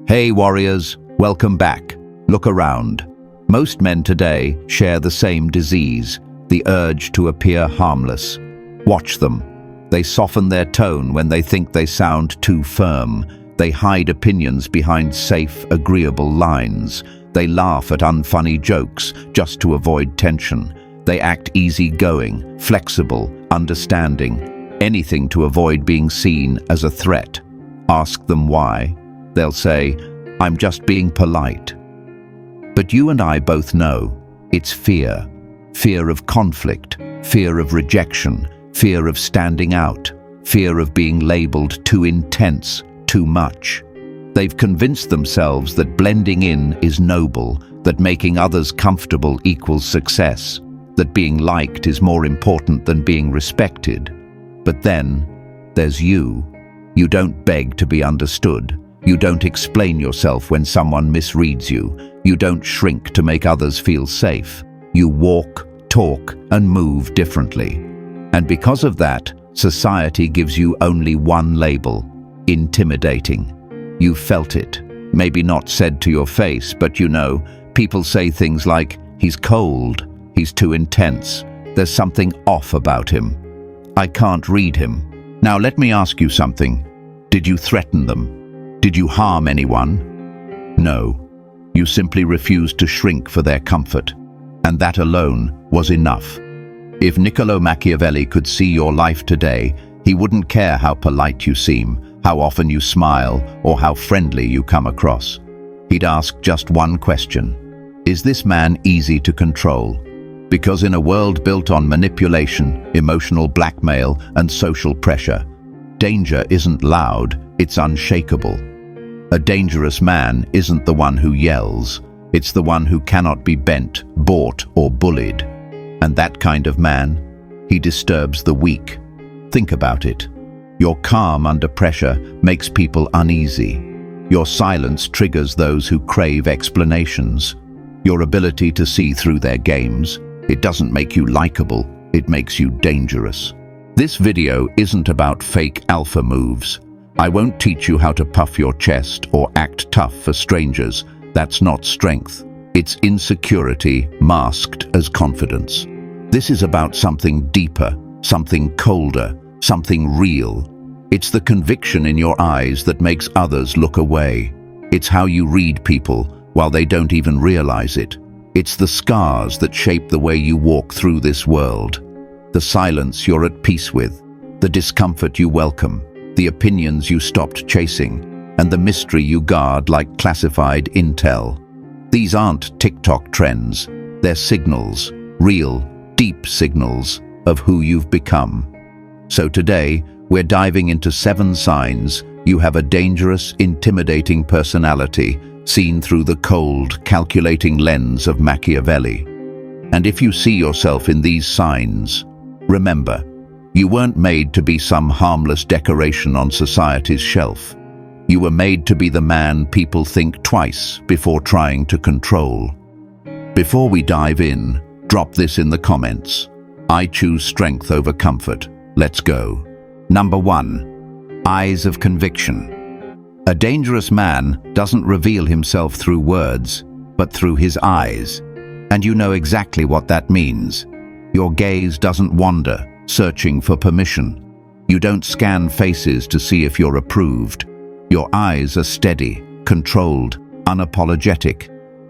Hey warriors, welcome back. Look around. Most men today share the same disease, the urge to appear harmless. Watch them. They soften their tone when they think they sound too firm. They hide opinions behind safe, agreeable lines. They laugh at unfunny jokes just to avoid tension. They act easygoing, flexible, understanding, anything to avoid being seen as a threat. Ask them why. They'll say, "I'm just being polite." But you and I both know it's fear. Fear of conflict, fear of rejection, fear of standing out, fear of being labeled too intense, too much. They've convinced themselves that blending in is noble, that making others comfortable equals success, that being liked is more important than being respected. But then, there's you. You don't beg to be understood. You don't explain yourself when someone misreads you. You don't shrink to make others feel safe. You walk, talk, and move differently. And because of that, society gives you only one label: intimidating. You felt it. Maybe not said to your face, but you know, people say things like, "He's cold, he's too intense, there's something off about him. I can't read him." Now let me ask you something. Did you threaten them? Did you harm anyone? No. You simply refused to shrink for their comfort. And that alone was enough. If Niccolo Machiavelli could see your life today, he wouldn't care how polite you seem, how often you smile, or how friendly you come across. He'd ask just one question: is this man easy to control? Because in a world built on manipulation, emotional blackmail, and social pressure, danger isn't loud, it's unshakable. A dangerous man isn't the one who yells, it's the one who cannot be bent, bought, or bullied. And that kind of man, he disturbs the weak. Think about it. Your calm under pressure makes people uneasy. Your silence triggers those who crave explanations. Your ability to see through their games, it doesn't make you likable, it makes you dangerous. This video isn't about fake alpha moves. I won't teach you how to puff your chest or act tough for strangers. That's not strength. It's insecurity masked as confidence. This is about something deeper, something colder, something real. It's the conviction in your eyes that makes others look away. It's how you read people while they don't even realize it. It's the scars that shape the way you walk through this world. The silence you're at peace with, the discomfort you welcome, the opinions you stopped chasing, and the mystery you guard like classified intel. These aren't TikTok trends. They're signals, real, deep signals of who you've become. So today, we're diving into 7 signs you have a dangerous, intimidating personality seen through the cold, calculating lens of Machiavelli. And if you see yourself in these signs, remember, you weren't made to be some harmless decoration on society's shelf. You were made to be the man people think twice before trying to control. Before we dive in, drop this in the comments. I choose strength over comfort. Let's go. Number 1. Eyes of conviction. A dangerous man doesn't reveal himself through words, but through his eyes. And you know exactly what that means. Your gaze doesn't wander, searching for permission. You don't scan faces to see if you're approved. Your eyes are steady, controlled, unapologetic.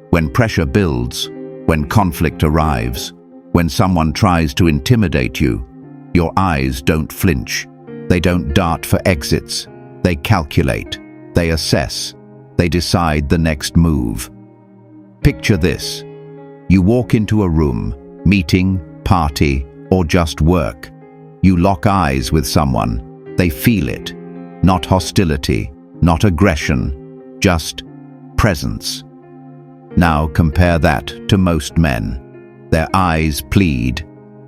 When pressure builds, when conflict arrives, when someone tries to intimidate you, your eyes don't flinch. They don't dart for exits. They calculate. They assess. They decide the next move. Picture this. You walk into a room, meeting, party, or just work. You lock eyes with someone. They feel it. Not hostility, not aggression, just presence. Now compare that to most men. Their eyes plead.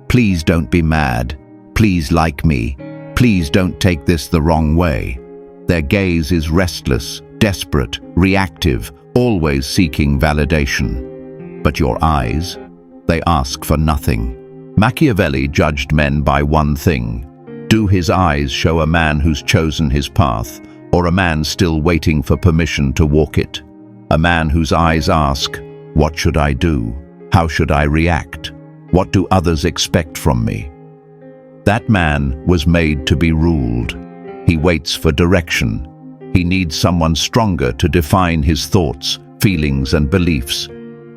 Please don't be mad. Please like me. Please don't take this the wrong way. Their gaze is restless, desperate, reactive, always seeking validation. But your eyes, they ask for nothing. Machiavelli judged men by one thing. Do his eyes show a man who's chosen his path, or a man still waiting for permission to walk it? A man whose eyes ask, "What should I do? How should I react? What do others expect from me?" That man was made to be ruled. He waits for direction. He needs someone stronger to define his thoughts, feelings, and beliefs.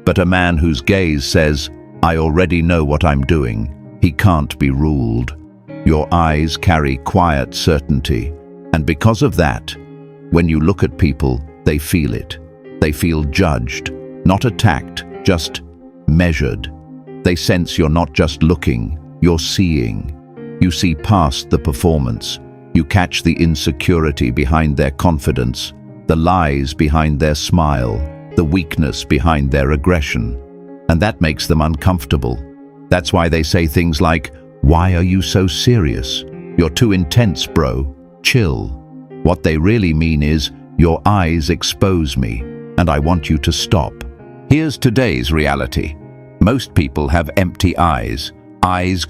But a man whose gaze says, "I already know what I'm doing," he can't be ruled. Your eyes carry quiet certainty, and because of that, when you look at people, they feel it. They feel judged, not attacked, just measured. They sense you're not just looking, you're seeing. You see past the performance. You catch the insecurity behind their confidence, the lies behind their smile, the weakness behind their aggression. And that makes them uncomfortable. That's why they say things like, "Why are you so serious? You're too intense, bro. Chill." What they really mean is, "Your eyes expose me, and I want you to stop." Here's today's reality. Most people have empty eyes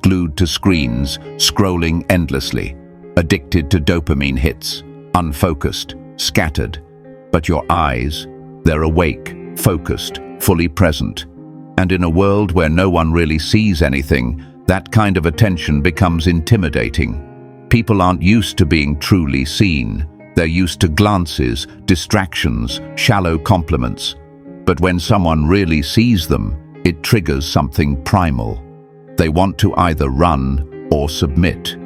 glued to screens, scrolling endlessly, addicted to dopamine hits, unfocused, scattered. But your eyes, they're awake, focused, fully present. And in a world where no one really sees anything, that kind of attention becomes intimidating. People aren't used to being truly seen. They're used to glances, distractions, shallow compliments. But when someone really sees them, it triggers something primal. They want to either run or submit.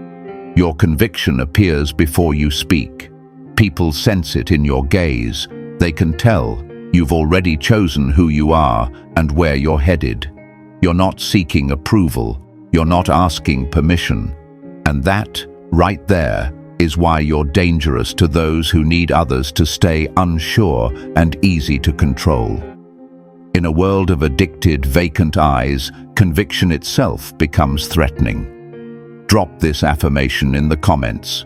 Your conviction appears before you speak. People sense it in your gaze. They can tell you've already chosen who you are and where you're headed. You're not seeking approval. You're not asking permission. And that, right there, is why you're dangerous to those who need others to stay unsure and easy to control. In a world of addicted, vacant eyes, conviction itself becomes threatening. Drop this affirmation in the comments.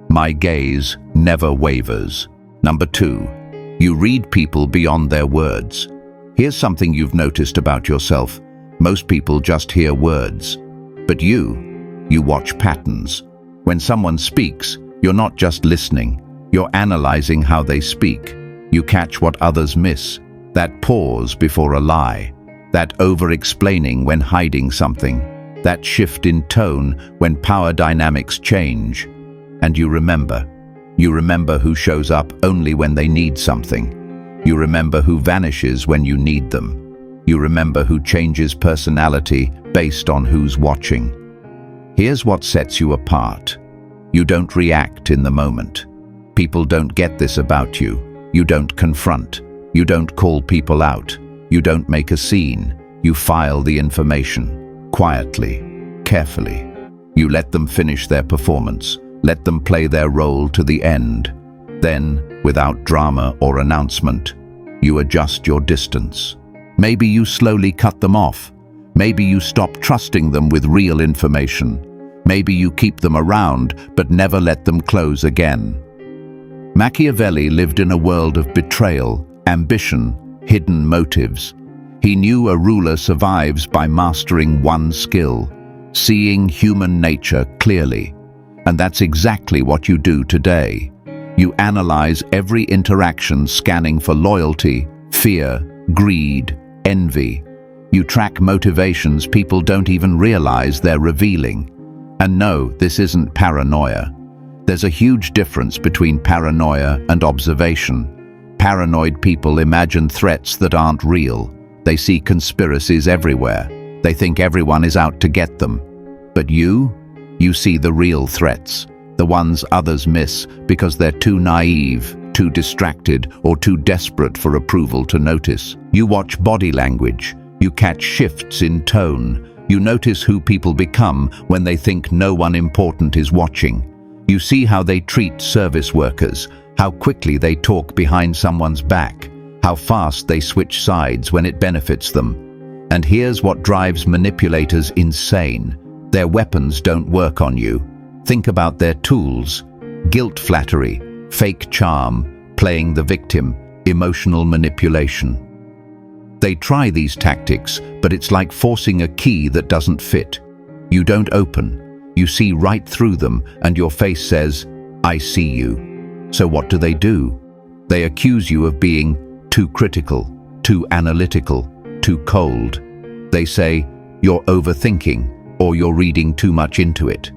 My gaze never wavers. Number 2, you read people beyond their words. Here's something you've noticed about yourself. Most people just hear words. But you watch patterns. When someone speaks, you're not just listening. You're analyzing how they speak. You catch what others miss. That pause before a lie. That over-explaining when hiding something. That shift in tone when power dynamics change. And you remember. You remember who shows up only when they need something. You remember who vanishes when you need them. You remember who changes personality based on who's watching. Here's what sets you apart. You don't react in the moment. People don't get this about you. You don't confront. You don't call people out. You don't make a scene. You file the information. Quietly, carefully. You let them finish their performance. Let them play their role to the end. Then, without drama or announcement, you adjust your distance. Maybe you slowly cut them off. Maybe you stop trusting them with real information. Maybe you keep them around, but never let them close again. Machiavelli lived in a world of betrayal, ambition, hidden motives. He knew a ruler survives by mastering one skill, seeing human nature clearly. And that's exactly what you do today. You analyze every interaction, scanning for loyalty, fear, greed, envy. You track motivations people don't even realize they're revealing. And no, this isn't paranoia. There's a huge difference between paranoia and observation. Paranoid people imagine threats that aren't real. They see conspiracies everywhere. They think everyone is out to get them. But you see the real threats, the ones others miss because they're too naive, too distracted, or too desperate for approval to notice. You watch body language. You catch shifts in tone. You notice who people become when they think no one important is watching. You see how they treat service workers, how quickly they talk behind someone's back, how fast they switch sides when it benefits them. And here's what drives manipulators insane. Their weapons don't work on you. Think about their tools: guilt flattery, fake charm, playing the victim, emotional manipulation. They try these tactics, but it's like forcing a key that doesn't fit. You don't open. You see right through them, and your face says, "I see you." So what do? They accuse you of being too critical, too analytical, too cold. They say you're overthinking or you're reading too much into it.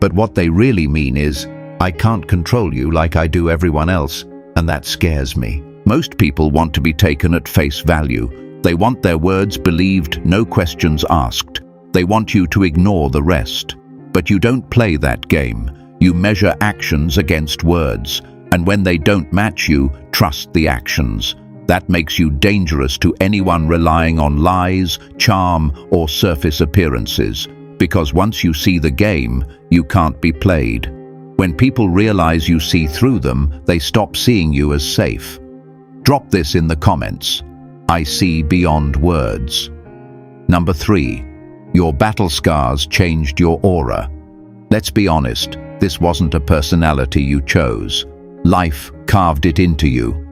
But what they really mean is, I can't control you like I do everyone else, and that scares me. Most people want to be taken at face value. They want their words believed, no questions asked. They want you to ignore the rest. But you don't play that game. You measure actions against words, and when they don't match you, trust the actions. That makes you dangerous to anyone relying on lies, charm, or surface appearances, because once you see the game, you can't be played. When people realize you see through them, they stop seeing you as safe. Drop this in the comments. I see beyond words. Number 3. Your battle scars changed your aura. Let's be honest, this wasn't a personality you chose. Life carved it into you.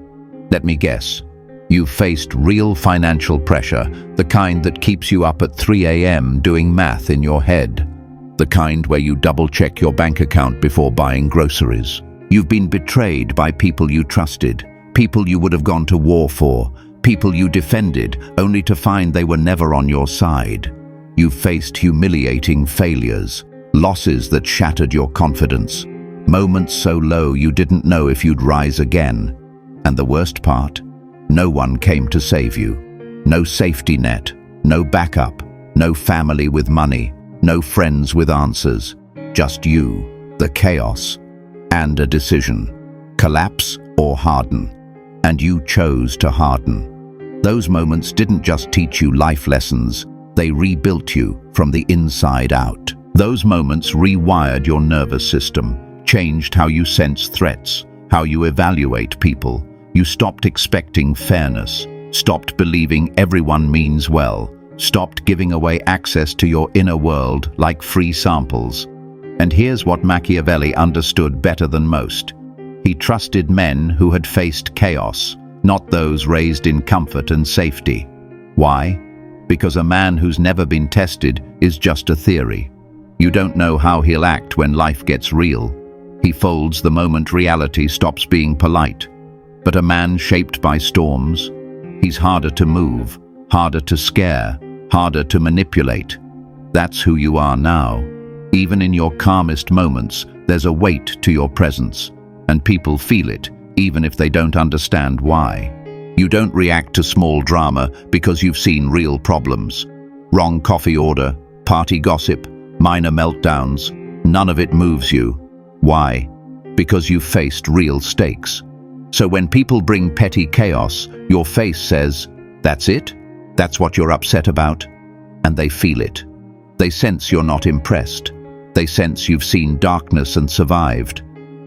Let me guess. You've faced real financial pressure, the kind that keeps you up at 3 a.m. doing math in your head. The kind where you double-check your bank account before buying groceries. You've been betrayed by people you trusted, people you would have gone to war for, people you defended, only to find they were never on your side. You've faced humiliating failures, losses that shattered your confidence, moments so low you didn't know if you'd rise again. And the worst part? No one came to save you. No safety net, no backup, no family with money, no friends with answers. Just you, the chaos, and a decision. Collapse or harden. And you chose to harden. Those moments didn't just teach you life lessons, they rebuilt you from the inside out. Those moments rewired your nervous system, changed how you sense threats, how you evaluate people. You stopped expecting fairness, stopped believing everyone means well, stopped giving away access to your inner world like free samples. And here's what Machiavelli understood better than most. He trusted men who had faced chaos, not those raised in comfort and safety. Why? Because a man who's never been tested is just a theory. You don't know how he'll act when life gets real. He folds the moment reality stops being polite. But a man shaped by storms, he's harder to move, harder to scare, harder to manipulate. That's who you are now. Even in your calmest moments, there's a weight to your presence, and people feel it, even if they don't understand why. You don't react to small drama because you've seen real problems. Wrong coffee order, party gossip, minor meltdowns, none of it moves you. Why? Because you've faced real stakes. So when people bring petty chaos, your face says, "That's it? That's what you're upset about?" And they feel it. They sense you're not impressed. They sense you've seen darkness and survived.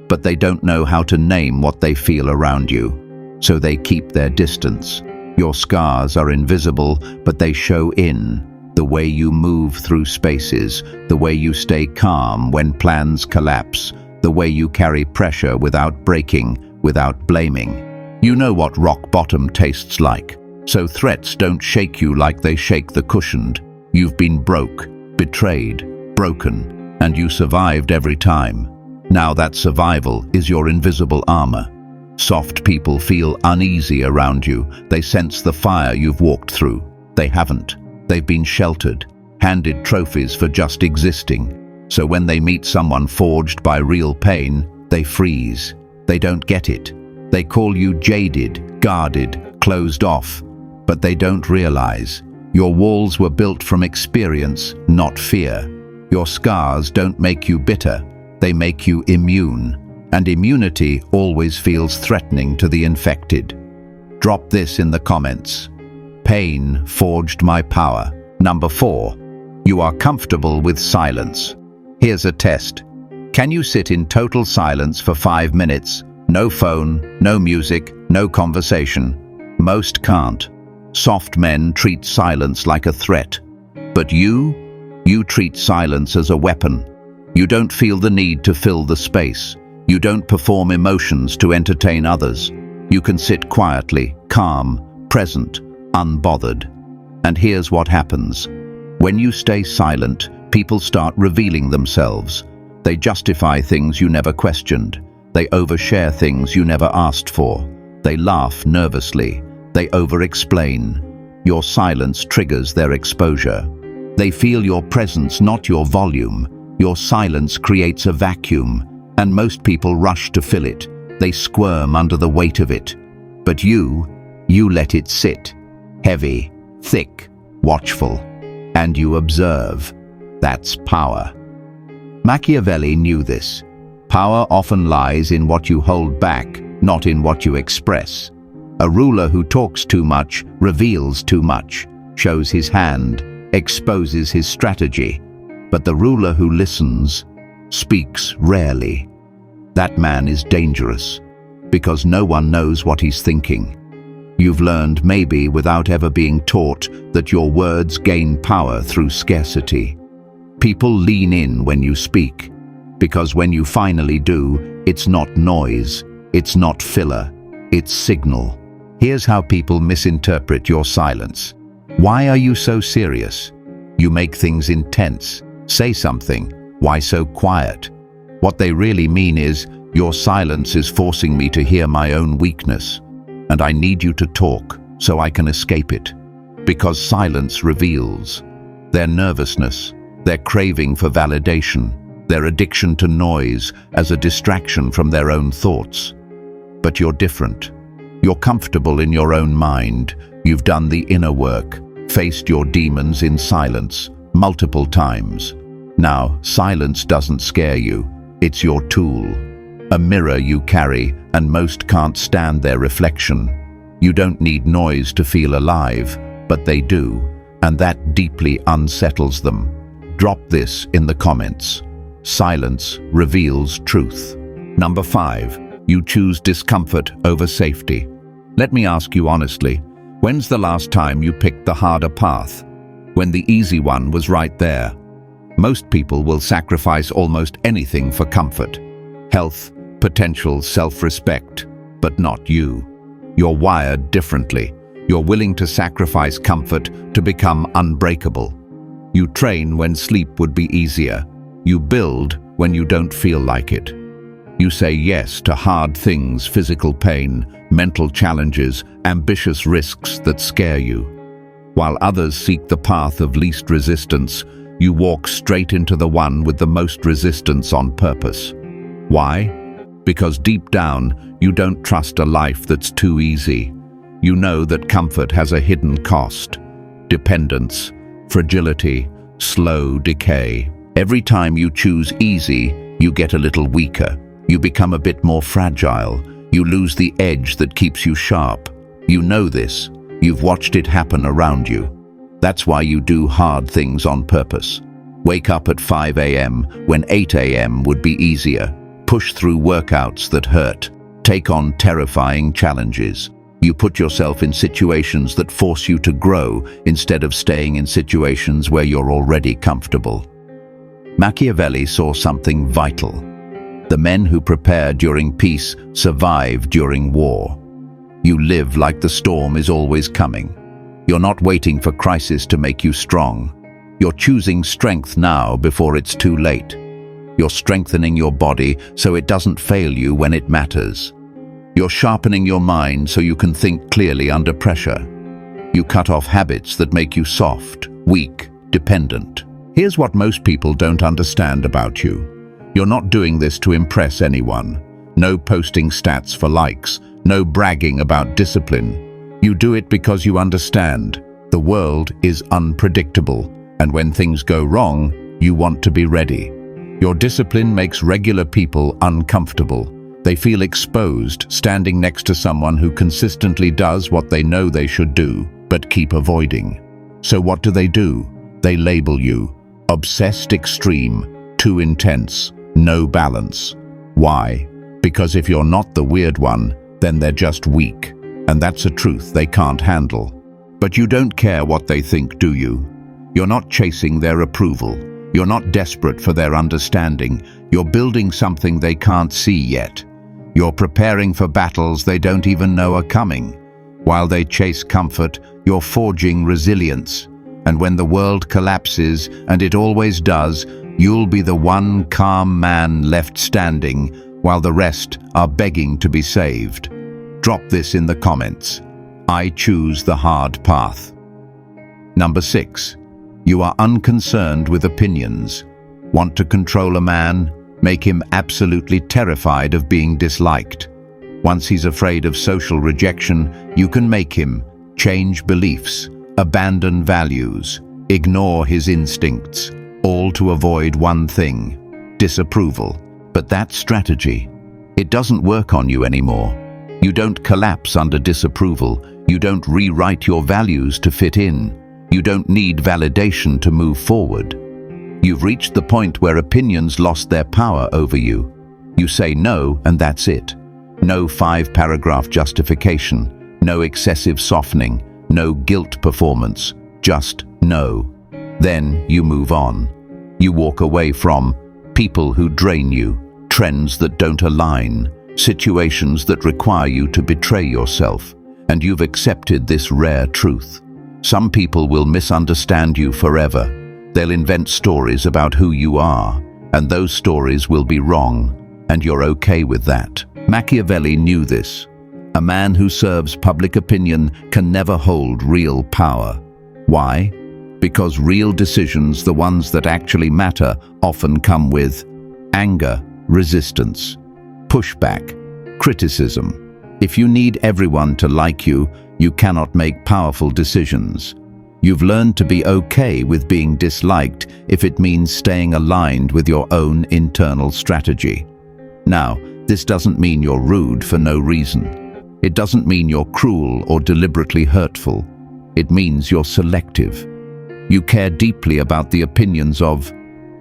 But they don't know how to name what they feel around you. So they keep their distance. Your scars are invisible, but they show in. The way you move through spaces, the way you stay calm when plans collapse, the way you carry pressure without breaking, without blaming. You know what rock bottom tastes like. So threats don't shake you like they shake the cushioned. You've been broke, betrayed, broken, and you survived every time. Now that survival is your invisible armor. Soft people feel uneasy around you. They sense the fire you've walked through. They haven't. They've been sheltered, handed trophies for just existing. So when they meet someone forged by real pain, they freeze. They don't get it. They call you jaded, guarded, closed off. But they don't realize your walls were built from experience, not fear. Your scars don't make you bitter. They make you immune. And immunity always feels threatening to the infected. Drop this in the comments. Pain forged my power. Number 4. You are comfortable with silence. Here's a test. Can you sit in total silence for 5 minutes? No phone, no music, no conversation. Most can't. Soft men treat silence like a threat. But you treat silence as a weapon. You don't feel the need to fill the space. You don't perform emotions to entertain others. You can sit quietly, calm, present, unbothered. And here's what happens. When you stay silent, people start revealing themselves. They justify things you never questioned. They overshare things you never asked for. They laugh nervously. They over-explain. Your silence triggers their exposure. They feel your presence, not your volume. Your silence creates a vacuum, and most people rush to fill it. They squirm under the weight of it. But you let it sit. Heavy, thick, watchful. And you observe. That's power. Machiavelli knew this. Power often lies in what you hold back, not in what you express. A ruler who talks too much, reveals too much, shows his hand, exposes his strategy. But the ruler who listens, speaks rarely. That man is dangerous, because no one knows what he's thinking. You've learned, maybe without ever being taught, that your words gain power through scarcity. People lean in when you speak, because when you finally do, it's not noise, it's not filler, it's signal. Here's how people misinterpret your silence. Why are you so serious? You make things intense. Say something. Why so quiet? What they really mean is, your silence is forcing me to hear my own weakness, and I need you to talk so I can escape it. Because silence reveals their nervousness, their craving for validation, their addiction to noise as a distraction from their own thoughts. But you're different. You're comfortable in your own mind. You've done the inner work, faced your demons in silence multiple times. Now, silence doesn't scare you. It's your tool. A mirror you carry, and most can't stand their reflection. You don't need noise to feel alive, but they do, and that deeply unsettles them. Drop this in the comments. Silence reveals truth. Number 5. You choose discomfort over safety. Let me ask you honestly, when's the last time you picked the harder path? When the easy one was right there. Most people will sacrifice almost anything for comfort. Health, potential, self-respect, but not you. You're wired differently. You're willing to sacrifice comfort to become unbreakable. You train when sleep would be easier. You build when you don't feel like it. You say yes to hard things, physical pain, mental challenges, ambitious risks that scare you. While others seek the path of least resistance, you walk straight into the one with the most resistance on purpose. Why? Because deep down, you don't trust a life that's too easy. You know that comfort has a hidden cost. Dependence, fragility, slow decay. Every time you choose easy, you get a little weaker. You become a bit more fragile. You lose the edge that keeps you sharp. You know this. You've watched it happen around you. That's why you do hard things on purpose. Wake up at 5 a.m. when 8 a.m. would be easier. Push through workouts that hurt. Take on terrifying challenges. You put yourself in situations that force you to grow instead of staying in situations where you're already comfortable. Machiavelli saw something vital. The men who prepare during peace survive during war. You live like the storm is always coming. You're not waiting for crisis to make you strong. You're choosing strength now before it's too late. You're strengthening your body so it doesn't fail you when it matters. You're sharpening your mind so you can think clearly under pressure. You cut off habits that make you soft, weak, dependent. Here's what most people don't understand about you. You're not doing this to impress anyone. No posting stats for likes, no bragging about discipline. You do it because you understand the world is unpredictable, and when things go wrong, you want to be ready. Your discipline makes regular people uncomfortable. They feel exposed standing next to someone who consistently does what they know they should do, but keep avoiding. So what do? They label you. Obsessed extreme, too intense, no balance. Why? Because if you're not the weird one, then they're just weak. And that's a truth they can't handle. But you don't care what they think, do you? You're not chasing their approval. You're not desperate for their understanding. You're building something they can't see yet. You're preparing for battles they don't even know are coming. While they chase comfort, you're forging resilience. And when the world collapses, and it always does, you'll be the one calm man left standing while the rest are begging to be saved. Drop this in the comments. I choose the hard path. Number 6. You are unconcerned with opinions. Want to control a man? Make him absolutely terrified of being disliked. Once he's afraid of social rejection, you can make him change beliefs, abandon values, ignore his instincts, all to avoid one thing: disapproval. But that strategy, it doesn't work on you anymore. You don't collapse under disapproval. You don't rewrite your values to fit in. You don't need validation to move forward. You've reached the point where opinions lost their power over you. You say no, and that's it. No 5-paragraph justification, no excessive softening, no guilt performance, just no. Then you move on. You walk away from people who drain you, trends that don't align, situations that require you to betray yourself, and you've accepted this rare truth. Some people will misunderstand you forever. They'll invent stories about who you are, and those stories will be wrong, and you're okay with that. Machiavelli knew this. A man who serves public opinion can never hold real power. Why? Because real decisions, the ones that actually matter, often come with anger, resistance, pushback, criticism. If you need everyone to like you, you cannot make powerful decisions. You've learned to be okay with being disliked if it means staying aligned with your own internal strategy. Now, this doesn't mean you're rude for no reason. It doesn't mean you're cruel or deliberately hurtful. It means you're selective. You care deeply about the opinions of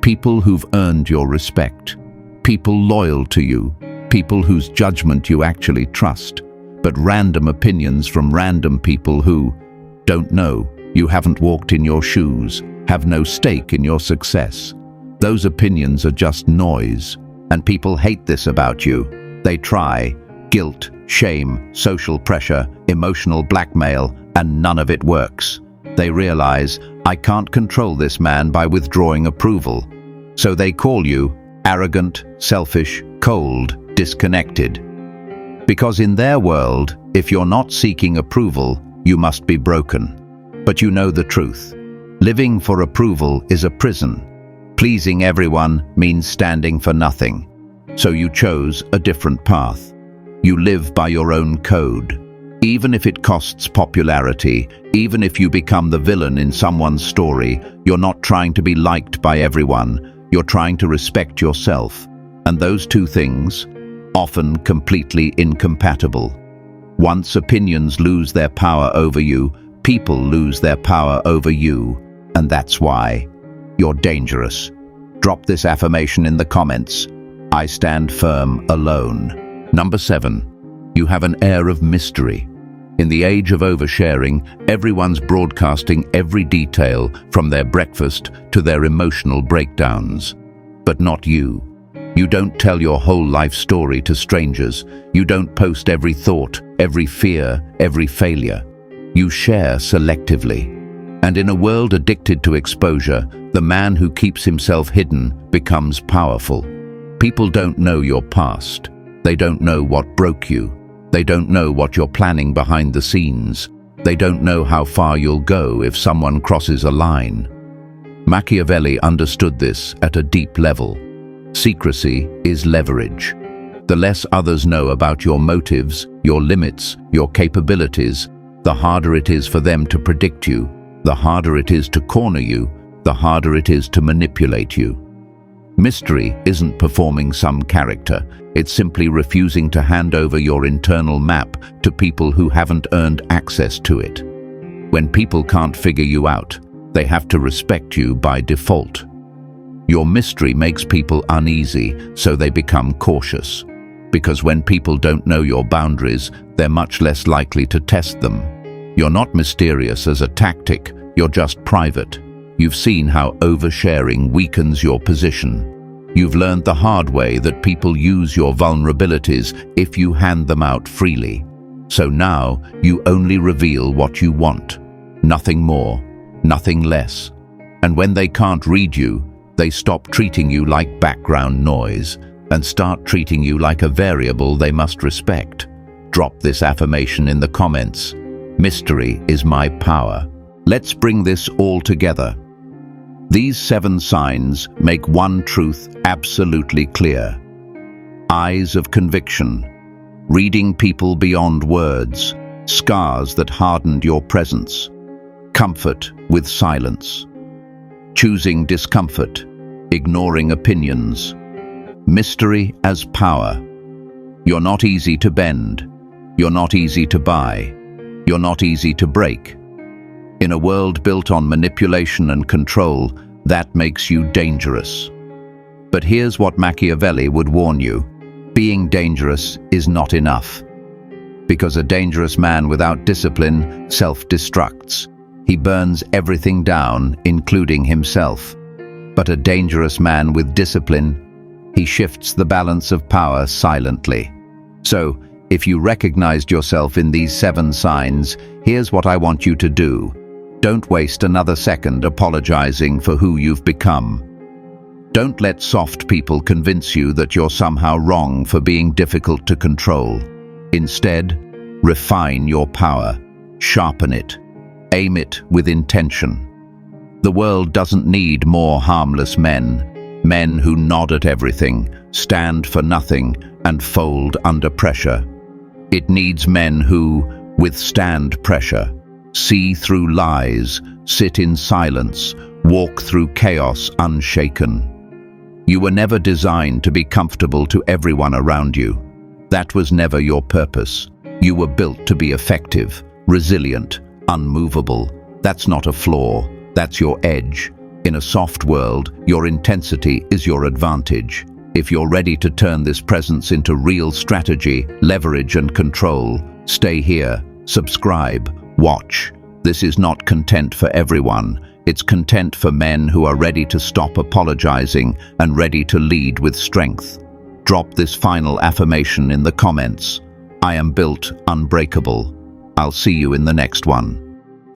people who've earned your respect, people loyal to you, people whose judgment you actually trust, but random opinions from random people who don't know, you haven't walked in your shoes, have no stake in your success. Those opinions are just noise, and people hate this about you. They try: guilt, shame, social pressure, emotional blackmail, and none of it works. They realize, I can't control this man by withdrawing approval. So they call you arrogant, selfish, cold, disconnected. Because in their world, if you're not seeking approval, you must be broken. But you know the truth. Living for approval is a prison. Pleasing everyone means standing for nothing. So you chose a different path. You live by your own code. Even if it costs popularity, even if you become the villain in someone's story, you're not trying to be liked by everyone. You're trying to respect yourself. And those two things, often completely incompatible. Once opinions lose their power over you, people lose their power over you. And that's why you're dangerous. Drop this affirmation in the comments. I stand firm alone. Number 7. You have an air of mystery. In the age of oversharing, everyone's broadcasting every detail from their breakfast to their emotional breakdowns. But not you. You don't tell your whole life story to strangers. You don't post every thought, every fear, every failure. You share selectively. And in a world addicted to exposure, the man who keeps himself hidden becomes powerful. People don't know your past. They don't know what broke you. They don't know what you're planning behind the scenes. They don't know how far you'll go if someone crosses a line. Machiavelli understood this at a deep level. Secrecy is leverage. The less others know about your motives, your limits, your capabilities, the harder it is for them to predict you, the harder it is to corner you, the harder it is to manipulate you. Mystery isn't performing some character. It's simply refusing to hand over your internal map to people who haven't earned access to it. When people can't figure you out, they have to respect you by default. Your mystery makes people uneasy, so they become cautious. Because when people don't know your boundaries, they're much less likely to test them. You're not mysterious as a tactic, you're just private. You've seen how oversharing weakens your position. You've learned the hard way that people use your vulnerabilities if you hand them out freely. So now you only reveal what you want. Nothing more, nothing less. And when they can't read you, they stop treating you like background noise. and start treating you like a variable they must respect. Drop this affirmation in the comments. Mystery is my power. Let's bring this all together. These 7 signs make one truth absolutely clear. Eyes of conviction, reading people beyond words, scars that hardened your presence, comfort with silence, choosing discomfort, ignoring opinions, mystery as power. You're not easy to bend, you're not easy to buy, you're not easy to break. In a world built on manipulation and control, that makes you dangerous. But here's what Machiavelli would warn you. Being dangerous is not enough. Because a dangerous man without discipline self-destructs. He burns everything down, including himself. But a dangerous man with discipline, he shifts the balance of power silently. So, if you recognized yourself in these 7 signs, here's what I want you to do. Don't waste another second apologizing for who you've become. Don't let soft people convince you that you're somehow wrong for being difficult to control. Instead, refine your power, sharpen it, aim it with intention. The world doesn't need more harmless men who nod at everything, stand for nothing, and fold under pressure. It needs men who withstand pressure, see through lies, sit in silence, walk through chaos unshaken. You were never designed to be comfortable to everyone around you. That was never your purpose. You were built to be effective, resilient, unmovable. That's not a flaw, that's your edge. In a soft world, your intensity is your advantage. If you're ready to turn this presence into real strategy, leverage and control, stay here, subscribe, watch. This is not content for everyone. It's content for men who are ready to stop apologizing and ready to lead with strength. Drop this final affirmation in the comments. I am built unbreakable. I'll see you in the next one.